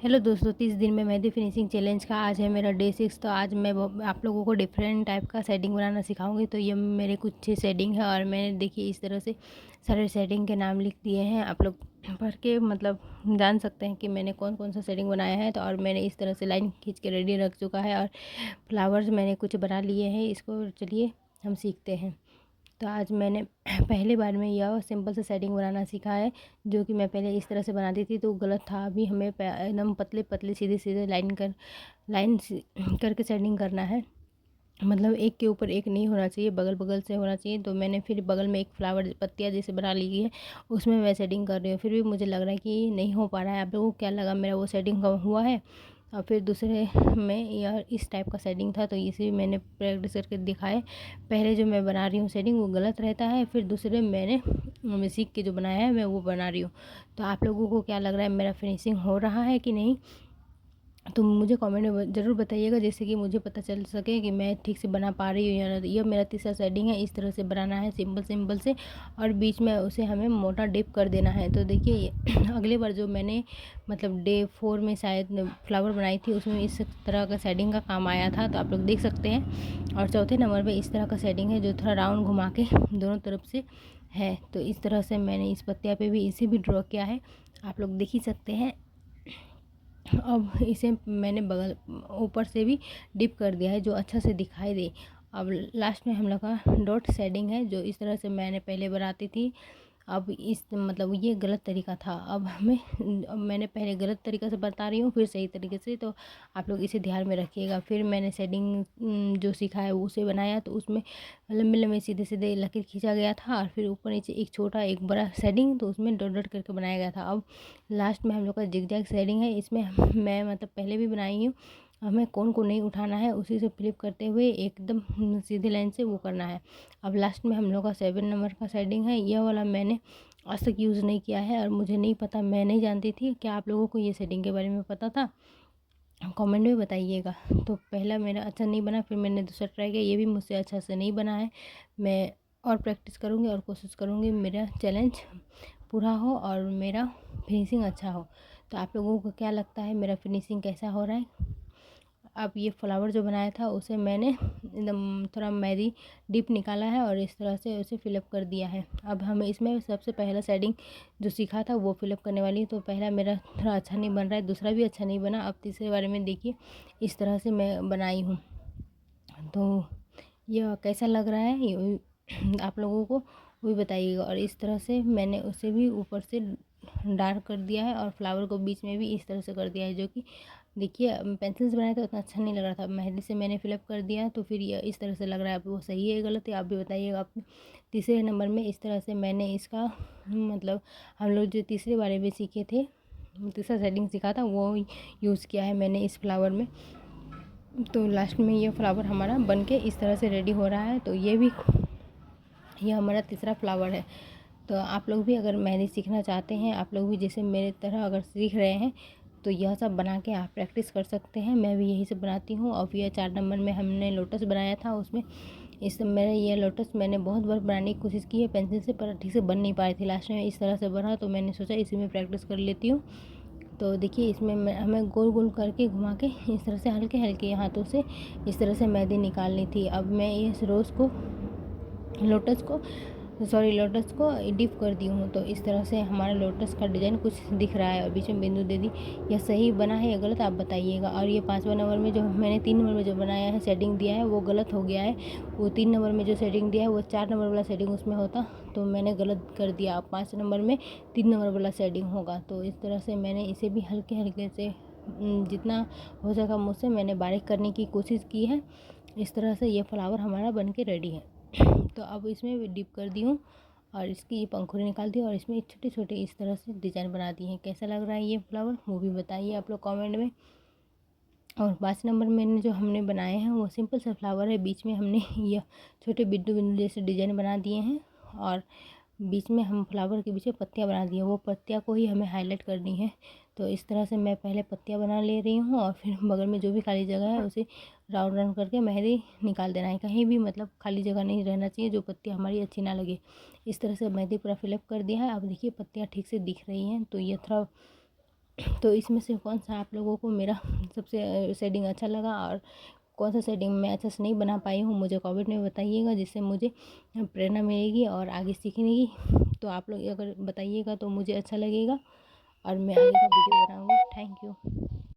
Hello दोस्तों, 30 दिन में मेहंदी फिनिशिंग चैलेंज का आज है मेरा डे 6। तो आज मैं आप लोगों को डिफरेंट टाइप का शेडिंग बनाना सिखाऊंगी। तो ये मेरे कुछ शेडिंग है और मैंने देखिए इस तरह से सारे शेडिंग के नाम लिख दिए हैं। आप लोग पढ़ के मतलब जान सकते हैं कि मैंने कौन कौन सा शेडिंग बनाया है। तो और मैंने इस तरह से लाइन खींच के रेडी रख चुका है और फ्लावर्स मैंने कुछ बना लिए हैं। इसको चलिए हम सीखते हैं। तो आज मैंने पहली बार में यह सिंपल से शेडिंग बनाना सीखा है, जो कि मैं पहले इस तरह से बनाती थी तो गलत था। अभी हमें एकदम पतले पतले सीधे सीधे करके शेडिंग करना है। मतलब एक के ऊपर एक नहीं होना चाहिए, बगल बगल से होना चाहिए। तो मैंने फिर बगल में एक फ्लावर पत्तियाँ जैसे बना ली है, उसमें मैं शेडिंग कर रही हूँ। फिर भी मुझे लग रहा है कि नहीं हो पा रहा है। आप लोगों को क्या लगा मेरा वो शेडिंग कम हुआ है? और फिर दूसरे में यह इस टाइप का शेडिंग था, तो इसे भी मैंने प्रैक्टिस करके दिखाए। पहले जो मैं बना रही हूँ शेडिंग वो गलत रहता है, फिर दूसरे मैं सीख के जो बनाया है मैं वो बना रही हूँ। तो आप लोगों को क्या लग रहा है, मेरा फिनिशिंग हो रहा है कि नहीं? तो मुझे कमेंट में ज़रूर बताइएगा, जैसे कि मुझे पता चल सके कि मैं ठीक से बना पा रही हूँ या नहीं। यह मेरा तीसरा शेडिंग है। इस तरह से बनाना है सिंपल सिंपल से, और बीच में उसे हमें मोटा डिप कर देना है। तो देखिए अगली बार जो मैंने मतलब डे 4 में शायद फ्लावर बनाई थी, उसमें इस तरह का शेडिंग का काम आया था, तो आप लोग देख सकते हैं। और चौथे नंबर पर इस तरह का शेडिंग है, जो थोड़ा राउंड घुमा के दोनों तरफ से है। तो इस तरह से मैंने इस पत्तिया पे भी इसे भी ड्रॉ किया है, आप लोग देख ही सकते हैं। अब इसे मैंने बगल ऊपर से भी डिप कर दिया है, जो अच्छा से दिखाई दे। अब लास्ट में हम लोग का डॉट शेडिंग है, जो इस तरह से मैंने पहले बनाती थी। अब इस मतलब ये गलत तरीका था। अब मैंने पहले गलत तरीका से बता रही हूँ, फिर सही तरीके से, तो आप लोग इसे ध्यान में रखिएगा। फिर मैंने शेडिंग जो सीखा है उसे बनाया, तो उसमें लंबे लंबे सीधे सीधे लकीर खींचा गया था, और फिर ऊपर नीचे एक छोटा एक बड़ा शेडिंग, तो उसमें डॉट डॉट करके बनाया गया था। अब लास्ट में हम लोग का जिगजैग शेडिंग है। इसमें मैं मतलब पहले भी बनाई हूँ, हमें कोन को नहीं उठाना है, उसी से फ्लिप करते हुए एकदम सीधी लाइन से वो करना है। अब लास्ट में हम लोग का 7 नंबर का शेडिंग है। यह वाला मैंने आज तक यूज़ नहीं किया है और मुझे नहीं पता, मैं नहीं जानती थी। क्या आप लोगों को ये शेडिंग के बारे में पता था? कमेंट में बताइएगा। तो पहला मेरा अच्छा नहीं बना, फिर मैंने दूसरा ट्राई किया, ये भी मुझसे अच्छा से नहीं बना है। मैं और प्रैक्टिस करूँगी और कोशिश करूँगी मेरा चैलेंज पूरा हो और मेरा फिनिशिंग अच्छा हो। तो आप लोगों को क्या लगता है मेरा फिनिशिंग कैसा हो रहा है? अब ये फ्लावर जो बनाया था उसे मैंने एकदम थोड़ा मेहंदी डिप निकाला है और इस तरह से उसे फिलअप कर दिया है। अब हमें इसमें सबसे पहला शेडिंग जो सीखा था वो फिलअप करने वाली है। तो पहला मेरा थोड़ा अच्छा नहीं बन रहा है, दूसरा भी अच्छा नहीं बना। अब तीसरे बारे में देखिए इस तरह से मैं बनाई हूँ। तो यह कैसा लग रहा है ये आप लोगों को वो भी बताइएगा। और इस तरह से मैंने उसे भी ऊपर से डार्क कर दिया है और फ्लावर को बीच में भी इस तरह से कर दिया है, जो कि देखिए पेंसिल से बनाया तो उतना अच्छा नहीं लग रहा था। मेहंदी से मैंने फिलअप कर दिया, तो फिर ये इस तरह से लग रहा है। अब वो सही है गलत है आप भी बताइएगा। आप तीसरे नंबर में इस तरह से मैंने इसका मतलब हम लोग जो तीसरे बारे में सीखे थे, तीसरा शेडिंग सीखा था, वो यूज़ किया है मैंने इस फ्लावर में। तो लास्ट में ये फ्लावर हमारा बन के इस तरह से रेडी हो रहा है। तो ये हमारा तीसरा फ्लावर है। तो आप लोग भी अगर मेहंदी सीखना चाहते हैं, आप लोग भी जैसे मेरे तरह अगर सीख रहे हैं, तो यह सब बना के आप प्रैक्टिस कर सकते हैं। मैं भी यही सब बनाती हूँ। और ये 4 नंबर में हमने लोटस बनाया था, उसमें इस मेरा ये लोटस मैंने बहुत बार बनाने की कोशिश की है पेंसिल से, पर ठीक से बन नहीं पा रही थी। लास्ट में इस तरह से बना, तो मैंने सोचा इसी में प्रैक्टिस कर लेती हूँ। तो देखिए इसमें हमें गोल गोल करके घुमा के इस तरह से हल्के हल्के हाथों से इस तरह से मेहंदी निकालनी थी। अब मैं इस लोटस को डिप कर दी हूँ। तो इस तरह से हमारा लोटस का डिज़ाइन कुछ दिख रहा है और बीच में बिंदु दे दी। यह सही बना है या गलत आप बताइएगा। और ये 5वां नंबर में जो मैंने 3 नंबर में जो बनाया है शेडिंग दिया है वो गलत हो गया है। वो 3 नंबर में जो शेडिंग दिया है वो 4 नंबर वाला शेडिंग उसमें होता, तो मैंने गलत कर दिया। अब 5 नंबर में 3 नंबर वाला शेडिंग होगा। तो इस तरह से मैंने इसे भी हल्के हल्के से जितना हो सका मुझसे मैंने बारीक करने की कोशिश की है। इस तरह से ये फ्लावर हमारा बन के रेडी है। तो अब इसमें भी डिप कर दी हूँ और इसकी ये पंखुड़ी निकाल दी और इसमें छोटे छोटे इस तरह से डिज़ाइन बना दी हैं। कैसा लग रहा है ये फ्लावर वो भी बताइए आप लोग कमेंट में। और 5 नंबर में जो हमने बनाए हैं वो सिंपल सा फ्लावर है, बीच में हमने यह छोटे बिंदु बिंदु जैसे डिज़ाइन बना दिए हैं और बीच में हम फ्लावर के पीछे पत्तियाँ बना दी हैं। वो पत्तियाँ को ही हमें हाईलाइट करनी है। तो इस तरह से मैं पहले पत्तियाँ बना ले रही हूँ और फिर बगल में जो भी खाली जगह है उसे राउंड राउंड करके मेहंदी निकाल देना है। कहीं भी मतलब खाली जगह नहीं रहना चाहिए जो पत्तियाँ हमारी अच्छी ना लगे। इस तरह से मेहंदी पूरा फिलअप कर दिया है। अब देखिए पत्तियाँ ठीक से दिख रही हैं। तो ये थोड़ा तो इसमें से कौन सा आप लोगों को मेरा सबसे शेडिंग अच्छा लगा और कौन सा शेडिंग मैं अच्छे से नहीं बना पाई हूँ, मुझे कमेंट में बताइएगा, जिससे मुझे प्रेरणा मिलेगी और आगे सीखने की। तो आप लोग अगर बताइएगा तो मुझे अच्छा लगेगा और मैं आगे का वीडियो बनाऊँगी। Thank you.